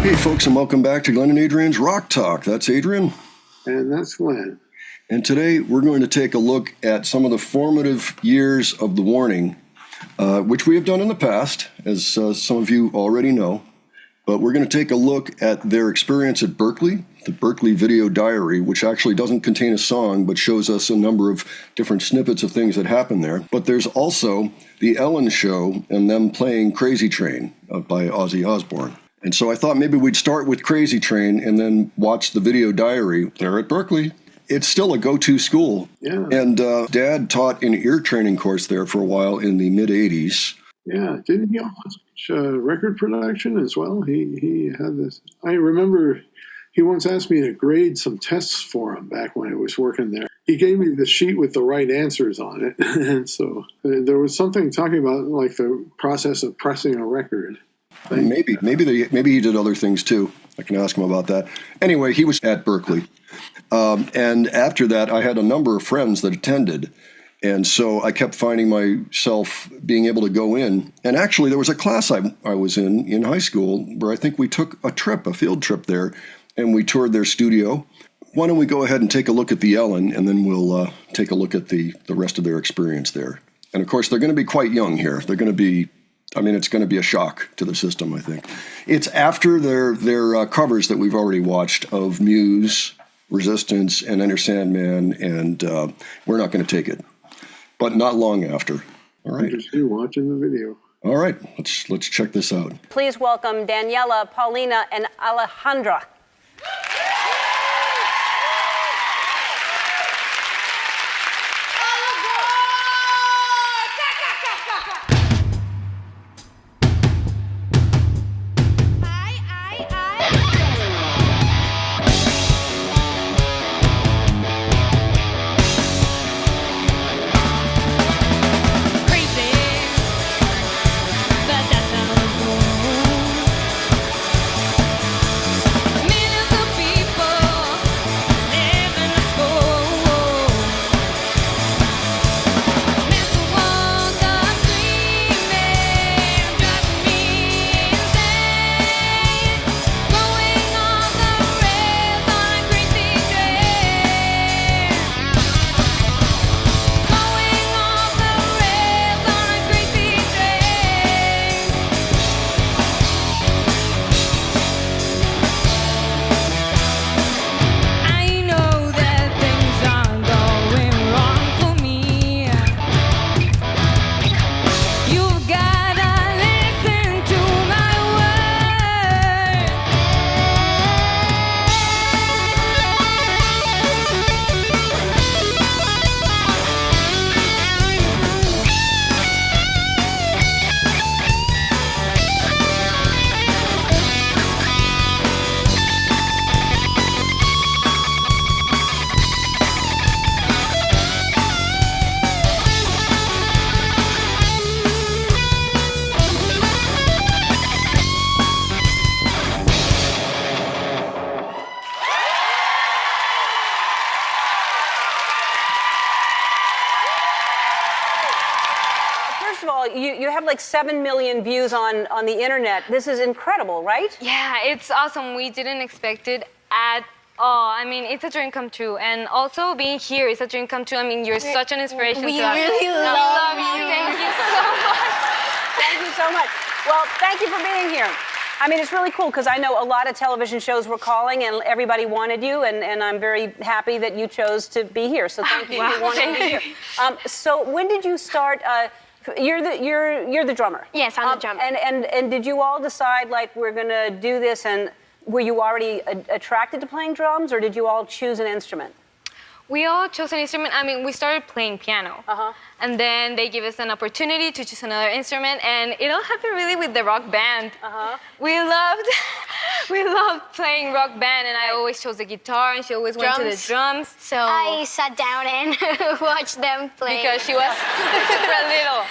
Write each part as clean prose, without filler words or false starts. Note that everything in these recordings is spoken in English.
Hey folks, and welcome back to Glenn and Adrian's Rock Talk. That's Adrian. And that's Glenn. And today we're going to take a look at some of the formative years of the Warning, which we have done in the past, as some of you already know. But we're going to take a look at their experience at Berklee, the Berklee Video Diary, which actually doesn't contain a song, but shows us a number of different snippets of things that happened there. But there's also The Ellen Show and them playing Crazy Train by Ozzy Osbourne. And so I thought maybe we'd start with Crazy Train and then watch the Video Diary there at Berklee. It's still a go-to school. Yeah. And Dad taught an ear training course there for a while in the mid-'80s. Yeah. Didn't he also teach record production as well? He had this. I remember he once asked me to grade some tests for him back when I was working there. He gave me the sheet with the right answers on it. And so there was something talking about like the process of pressing a record. Maybe he did other things too. I can ask him about that. Anyway, he was at Berklee. And after that, I had a number of friends that attended. And so I kept finding myself being able to go in. And actually, there was a class I was in high school where I think we took a field trip there, and we toured their studio. Why don't we go ahead and take a look at the Ellen, and then we'll take a look at the rest of their experience there. And of course, they're going to be quite young here. They're going to be... it's going to be a shock to the system, I think. It's after their covers that we've already watched of Muse, Resistance, and Enter Sandman, and We're Not Going to Take It. But not long after. All right. Just you watching the video. All right, let's check this out. Please welcome Daniela, Paulina, and Alejandra. You have like 7 million views on the internet. This is incredible, right? Yeah, it's awesome. We didn't expect it at all. I mean, it's a dream come true. And also being here is a dream come true. I mean, you're such an inspiration to us. We really love you. Thank you so much. Thank you so much. Well, thank you for being here. I mean, it's really cool because I know a lot of television shows were calling and everybody wanted you, and I'm very happy that you chose to be here. So thank you for wanting to be here. So when did you start? You're the drummer. Yes, I'm the drummer. And did you all decide like we're gonna do this? And were you already attracted to playing drums, or did you all choose an instrument? We all chose an instrument. I mean, we started playing piano. And then they gave us an opportunity to choose another instrument, and it all happened really with the rock band. We loved playing rock band, and I always chose the guitar, and she always went to the drums. So I sat down and watched them play. Because she was super little.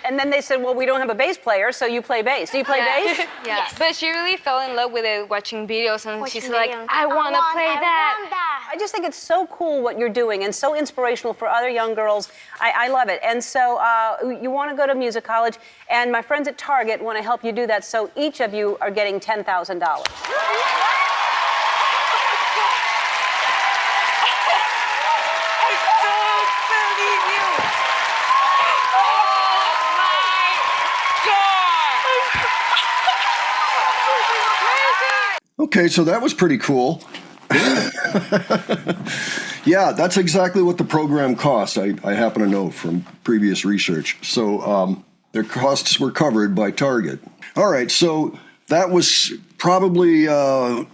And then they said, well, we don't have a bass player, so you play bass. Do you play bass? Yes. But she really fell in love with it watching videos, and she's like, I want to play that. I just think it's so cool what you're doing and so inspirational for other young girls. I love it. And so you want to go to music college, and my friends at Target want to help you do that. So each of you are getting $10,000. Okay, so that was pretty cool. Yeah, that's exactly what the program cost. I happen to know from previous research. So their costs were covered by Target. All right, so that was probably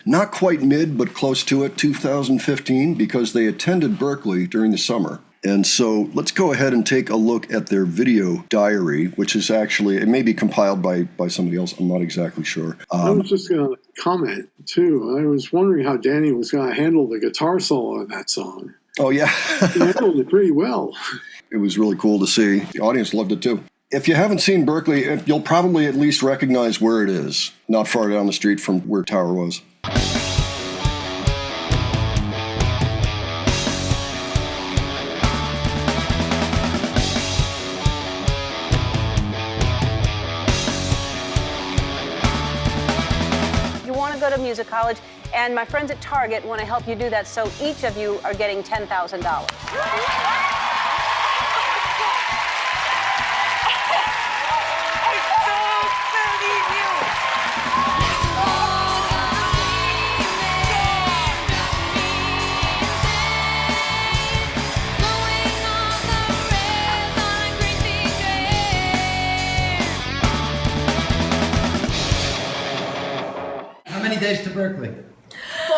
not quite mid, but close to it, 2015, because they attended Berklee during the summer. And so let's go ahead and take a look at their video diary, which is actually, it may be compiled by somebody else. I'm not exactly sure. I was just going to comment, too. I was wondering how Danny was going to handle the guitar solo in that song. Oh, yeah. He handled it pretty well. It was really cool to see. The audience loved it, too. If you haven't seen Berklee, you'll probably at least recognize where it is, not far down the street from where Tower was. Go to music college, and my friends at Target want to help you do that, so each of you are getting $10,000. How many days to Berklee? 4.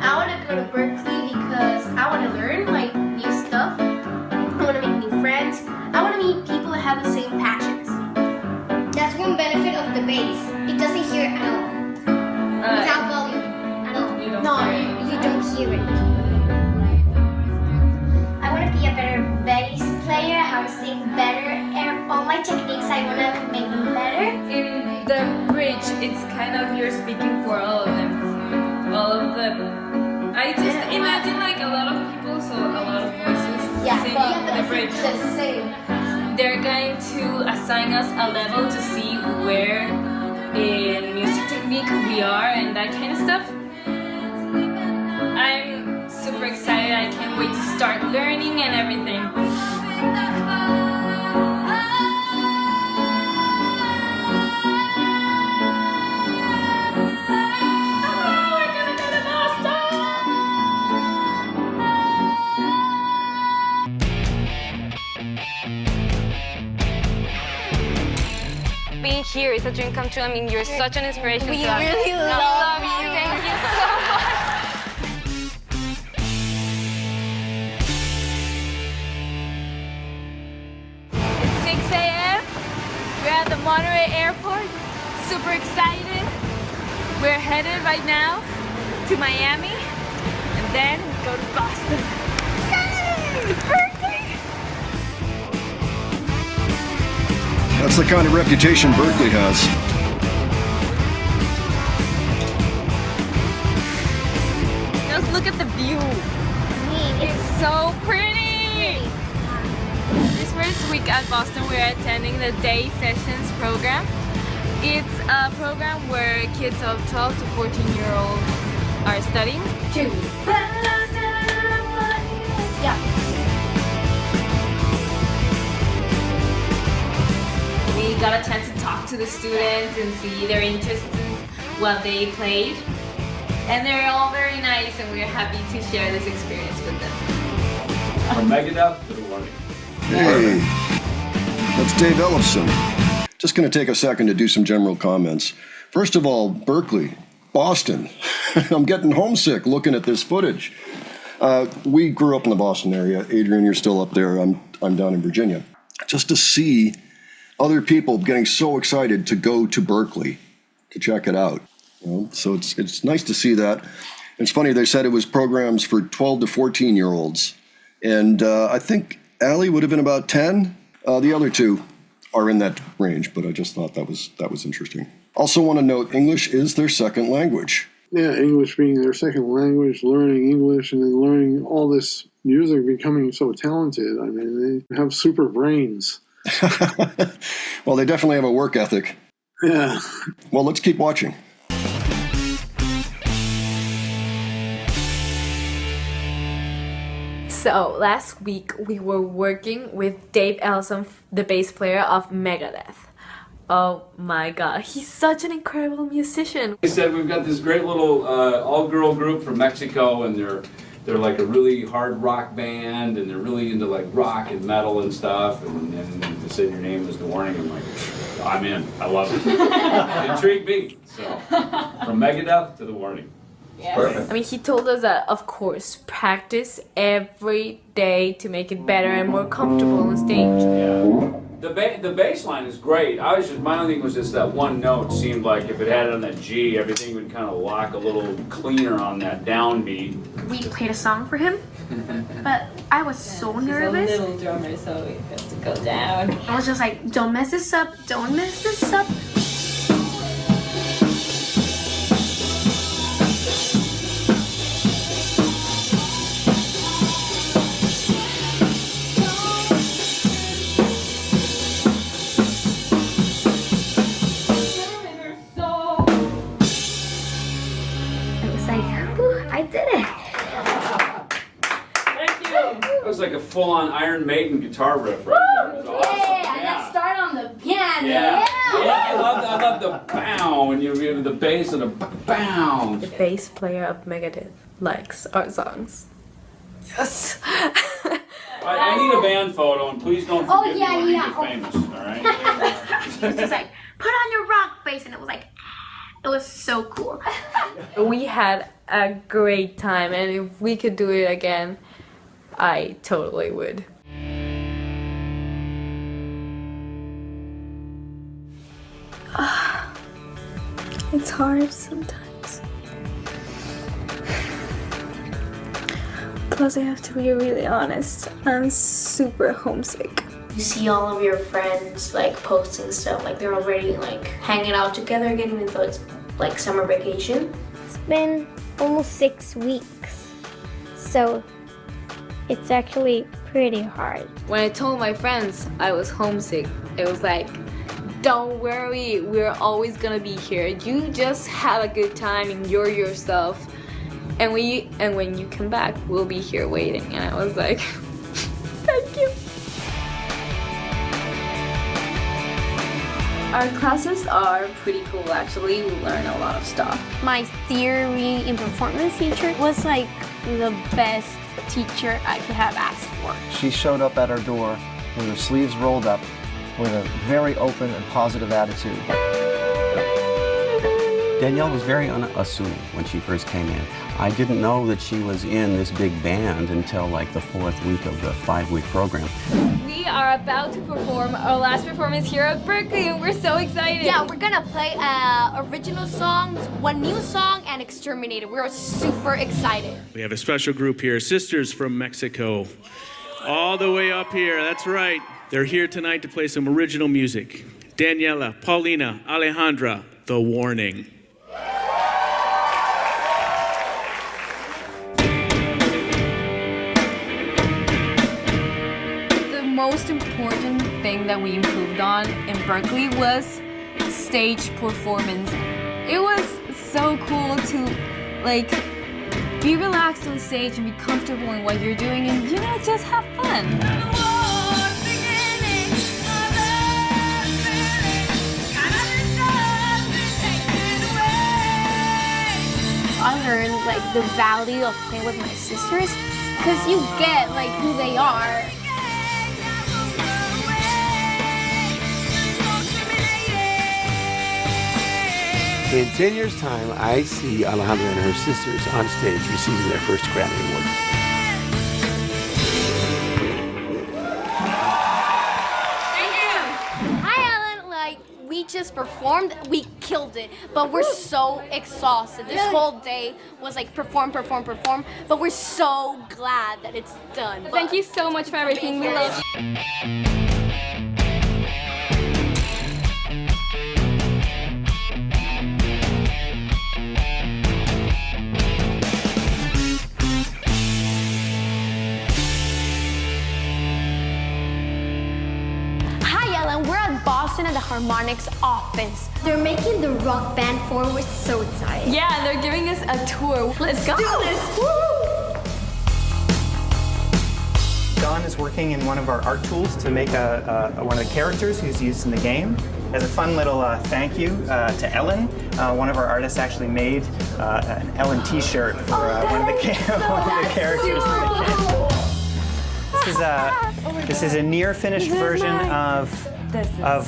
I want to go to Berklee because I want to learn like new stuff. I want to make new friends. I want to meet people that have the same passion as me. That's one benefit of the bass. It doesn't hear at all. Without volume. At all. You don't hear it. I want to be a better bass player, how to sing better, and all my techniques I want to make them better. In the bridge, it's kind of you're speaking for all of them. All of them. I just imagine like a lot of people, so a lot of voices singing the bridge. It's the same. They're going to assign us a level to see where in music technique we are and that kind of stuff. I'm super excited. I can't wait to start learning and everything. Being here is a dream come true. I mean, you're such an inspiration We to us. really love you. Thank you so much. 6 a.m. We're at the Monterey Airport. Super excited. We're headed right now to Miami and then go to Boston. Yay! Berklee! That's the kind of reputation Berklee has. Just look at the view. It's so pretty. This first week at Boston, we're attending the Day Sessions program. It's a program where kids of 12 to 14-year-olds are studying. Yeah. We got a chance to talk to the students and see their interests in what they played. And they're all very nice, and we're happy to share this experience with them. From Megadeth to the Warning. Hey, that's Dave Ellefson. Just going to take a second to do some general comments. First of all, Berklee, Boston. I'm getting homesick looking at this footage. We grew up in the Boston area. Adrian, you're still up there. I'm down in Virginia. Just to see other people getting so excited to go to Berklee to check it out. You know, so it's nice to see that. It's funny, they said it was programs for 12 to 14-year-olds. And I think Allie would have been about 10. The other two are in that range, but I just thought that was interesting. Also want to note, English is their second language. Yeah, English being their second language, learning English, and then learning all this music becoming so talented. I mean, they have super brains. Well, they definitely have a work ethic. Yeah. Well, let's keep watching. So last week we were working with Dave Ellison, the bass player of Megadeth. Oh my god, he's such an incredible musician. They said we've got this great little all-girl group from Mexico, and they're like a really hard rock band, and they're really into like rock and metal and stuff. And they said your name was The Warning. I'm like, I'm in. I love it. It intrigued me. So from Megadeth to The Warning. Yes. Perfect. I mean, he told us that, of course, practice every day to make it better and more comfortable on stage. Yeah. The bass line is great. My only thing was just that one note seemed like if it had it on that G, everything would kind of lock a little cleaner on that downbeat. We played a song for him, but I was so nervous. He's a little drummer, so he has to go down. I was just like, don't mess this up, don't mess this up. I did it. Thank you. That was like a full-on Iron Maiden guitar riff right there. It was awesome. Yeah, let's start on the piano. Yeah. I love the bow, and you have the bass and the bow. The bass player of Megadeth likes our songs. Yes. I need a band photo, and please don't forget me when you get famous, all right? It's just like, put on your rock face, and it was like, it was so cool. We had a great time, and if we could do it again, I totally would. It's hard sometimes. Plus, I have to be really honest, I'm super homesick. You see all of your friends like posting stuff, like they're already like hanging out together again, even though it's like summer vacation. It's been almost 6 weeks, so it's actually pretty hard. When I told my friends I was homesick, it was like, don't worry, we're always gonna be here. You just have a good time, enjoy yourself, and when you come back, we'll be here waiting. And I was like, thank you. Our classes are pretty cool, actually. We learn a lot of stuff. My theory and performance teacher was like the best teacher I could have asked for. She showed up at our door with her sleeves rolled up, with a very open and positive attitude. Danielle was very unassuming when she first came in. I didn't know that she was in this big band until like the 4th week of the 5-week program. We are about to perform our last performance here at Berklee, and we're so excited. Yeah, we're gonna play original songs, one new song, and Exterminator. We're super excited. We have a special group here, sisters from Mexico, all the way up here, that's right. They're here tonight to play some original music. Daniela, Paulina, Alejandra, The Warning. The most important thing that we improved on in Berklee was stage performance. It was so cool to like be relaxed on stage and be comfortable in what you're doing and just have fun. I learned like the value of playing with my sisters because you get like who they are. In 10 years' time, I see Alejandra and her sisters on stage receiving their first Grammy Award. Hi, Ellen. Like, we just performed. We killed it. But we're so exhausted. This whole day was like perform. But we're so glad that it's done. Thank you so much for everything. We love you. Boston at the Harmonix office. They're making the Rock Band 4. We're so excited. Yeah, and they're giving us a tour. Let's go. Do this. Woo! Don is working in one of our art tools to make one of the characters who's used in the game. As a fun little thank you to Ellen, one of our artists actually made an Ellen T-shirt for one of the characters. This is a near finished version of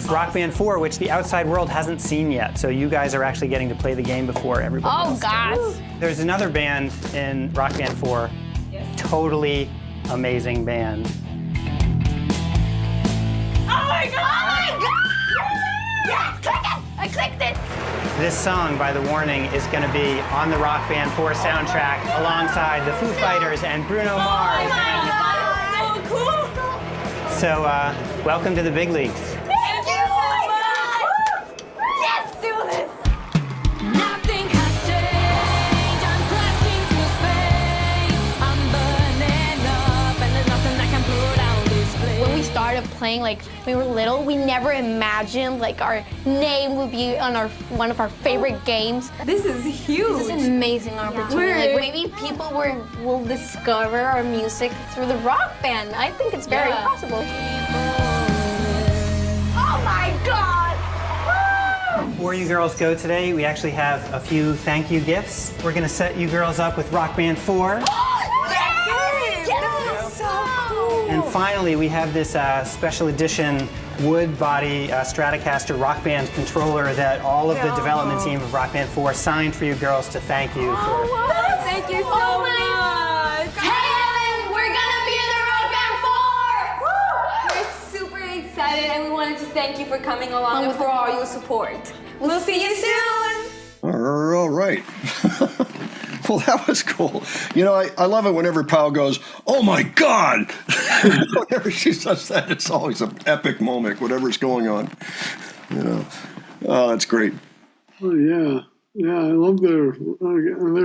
Rock Band 4, which the outside world hasn't seen yet. So you guys are actually getting to play the game before everybody else. Oh, gosh. There's another band in Rock Band 4, totally amazing band. Oh my God! Oh my God! Yes, click it! I clicked it! This song by The Warning is going to be on the Rock Band 4 soundtrack alongside the Foo Fighters and Bruno Mars. Oh my God! So cool! So, welcome to the big leagues. Thank you! Oh my God! Yes, do this! Nothing has changed. I'm crashing through space. I'm burning up, and there's nothing that can put out this place. When we started playing, like, when we were little, we never imagined, like, our name would be on one of our favorite games. This is huge. This is an amazing opportunity. Like, maybe people will discover our music through the Rock Band. I think it's very possible. Oh my God! Before you girls go today, we actually have a few thank you gifts. We're going to set you girls up with Rock Band 4. And finally, we have this special edition wood body Stratocaster Rock Band controller that all of the development team of Rock Band 4 signed for you girls to thank you for. Thank you so much. Hey, Ellen, we're gonna be in the Rock Band 4! We're super excited, and we wanted to thank you for coming along and for all your support. We'll see you soon. All right. Well, that was cool. You know, I love it whenever Pal goes, "Oh my God!" Whenever she says that, it's always an epic moment, whatever's going on. You know, oh, that's great. Oh yeah, yeah. I love their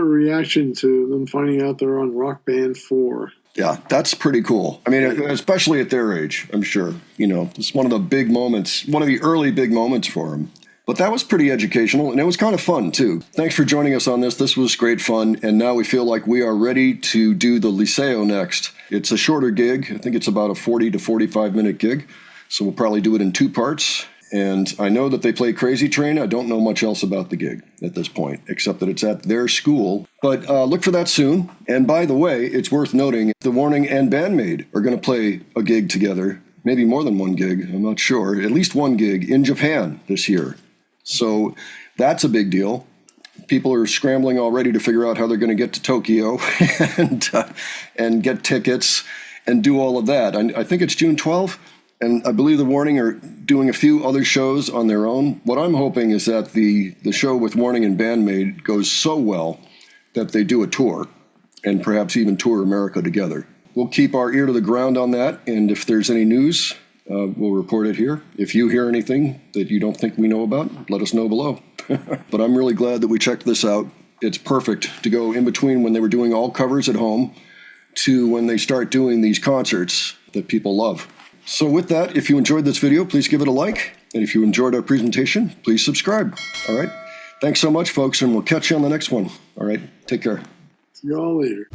reaction to them finding out they're on Rock Band 4. Yeah, that's pretty cool. I mean, especially at their age, I'm sure. You know, it's one of the big moments, one of the early big moments for them. But that was pretty educational, and it was kind of fun, too. Thanks for joining us on this. This was great fun, and now we feel like we are ready to do the Liceo next. It's a shorter gig. I think it's about a 40 to 45-minute gig, so we'll probably do it in 2 parts. And I know that they play Crazy Train. I don't know much else about the gig at this point, except that it's at their school. But look for that soon. And by the way, it's worth noting, The Warning and Bandmate are going to play a gig together, maybe more than one gig, I'm not sure, at least one gig in Japan this year. So that's a big deal. People are scrambling already to figure out how they're going to get to Tokyo and get tickets and do all of that. I think it's June 12th, and I believe The Warning are doing a few other shows on their own. What I'm hoping is that the show with Warning and Bandmate goes so well that they do a tour and perhaps even tour America together. We'll keep our ear to the ground on that, and if there's any news, we'll report it here. If you hear anything that you don't think we know about, let us know below. But I'm really glad that we checked this out. It's perfect to go in between when they were doing all covers at home to when they start doing these concerts that people love. So with that, if you enjoyed this video, please give it a like. And if you enjoyed our presentation, please subscribe. All right? Thanks so much, folks, and we'll catch you on the next one. All right? Take care. See y'all later.